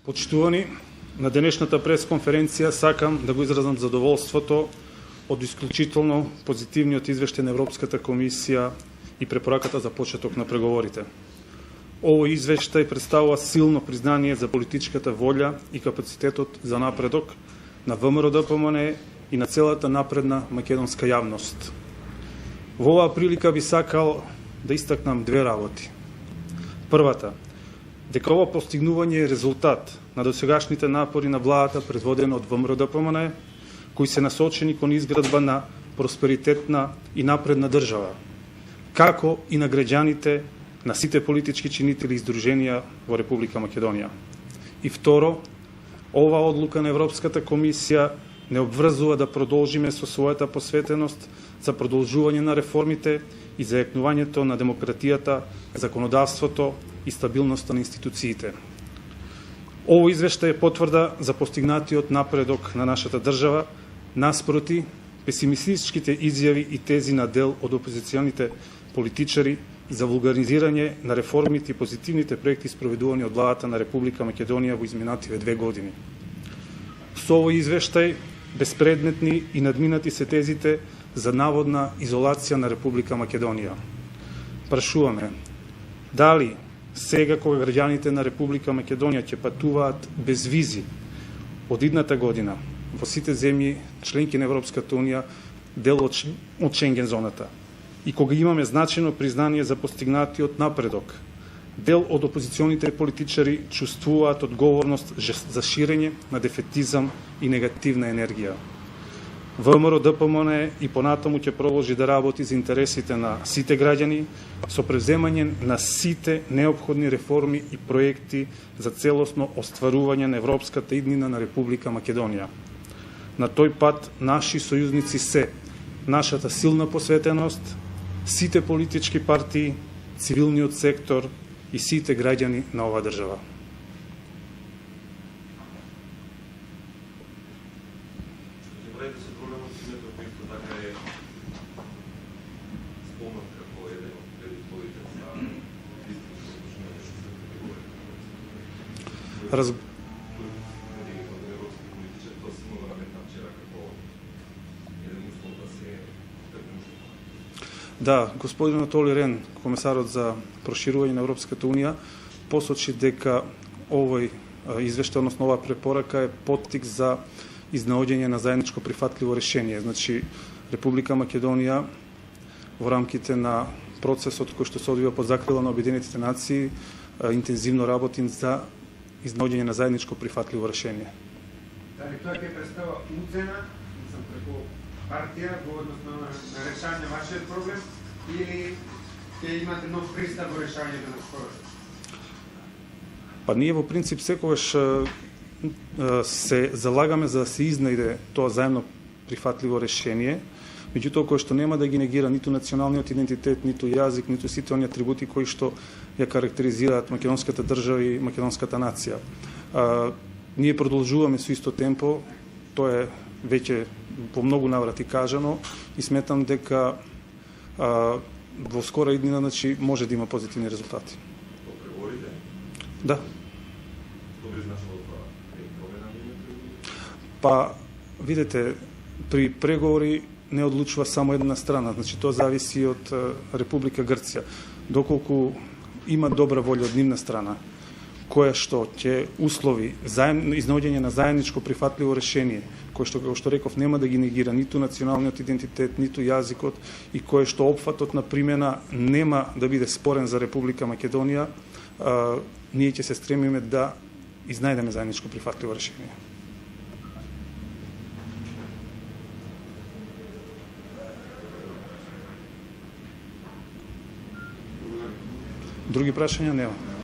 Почитувани, на денешната пресконференција сакам да го изразам задоволството од исклучително позитивниот извештај на Европската комисија и препораката за почеток на преговорите. Овој извештај представува силно признание за политичката волја и капацитетот за напредок на ВМРО-ДПМНЕ и на целата напредна македонска јавност. Во оваа прилика би сакал да истакнам две работи. Првата, дека ова постигнување е резултат на досегашните напори на владата предводена од ВМРО-ДПМНЕ, кои се насочени кон изградба на просперитетна и напредна држава, како и на граѓаните, на сите политички чинители и издруженија во Република Македонија. И второ, ова одлука на Европската комисија не обврзува да продолжиме со својата посветеност за продолжување на реформите и зајакнувањето на демократијата, законодавството и стабилноста на институциите. Ово извештај е потврда за постигнатиот напредок на нашата држава, наспроти песимистичките изјави и тези на дел од опозиционите политичари за вулгаризирање на реформите и позитивните проекти спроведувани од владата на Република Македонија во изминативе 2 години. Со овој извештај безпредметни и надминати се тезите за наводна изолација на Република Македонија. Прашуваме, дали сега кога граѓаните на Република Македонија ќе патуваат без визи од идната година во сите земји членки на Европската унија, дел од Шенген зоната, и кога имаме значено признание за постигнатиот напредок, дел од опозиционите политичари чувствуваат одговорност за ширење на дефетизам и негативна енергија. ВМРО-ДПМНЕ и понатаму ќе продолжи да работи за интересите на сите граѓани со превземање на сите неопходни реформи и проекти за целосно остварување на европската иднина на Република Македонија. На тој пат наши сојузници се нашата силна посветеност, сите политички партии, цивилниот сектор и сите граѓани на оваа држава. Да, господин Анатоли Рен, комесарот за проширување на Европската унија, посочи дека овој извештај, односно оваа препорака е поттик за изнаоѓање на заедничко прифатливо решение. Значи, Република Македонија во рамките на процесот кој што се одвива под закрила на Обединетите нации интензивно работи за изнаоѓање на заедничко прифатливо решение. Дали тоа ќе представува уцена преку партија во однос на решање вашиот проблем или ќе имате нов пристап во решањето на спорот? Па ние во принцип секогаш се залагаме за да се изнајде тоа заедно прифатливо решение, меѓутоа кој што нема да ги негира ниту националниот идентитет, ниту јазик, ниту сите они атрибути кои што ја карактеризираат македонската држава и македонската нација. Ние продолжуваме со исто темпо, тоа е веќе по многу наврати кажано и сметам дека во скора иднина значи може да има позитивни резултати. Преговорите? Да. Што би значило тоа? Па, видите, при преговори не одлучува само една страна, значи тоа зависи од Република Грција. Доколку има добра волја од нивна страна, која што ќе услови изнаоѓање на заедничко прифатливо решение, кој што, како што реков, нема да ги негира ниту националниот идентитет, ниту јазикот и кој што опфатот на примена нема да биде спорен за Република Македонија, ние ќе се стремиме да изнајдеме заедничко прифатливо решение. Други прашања нема.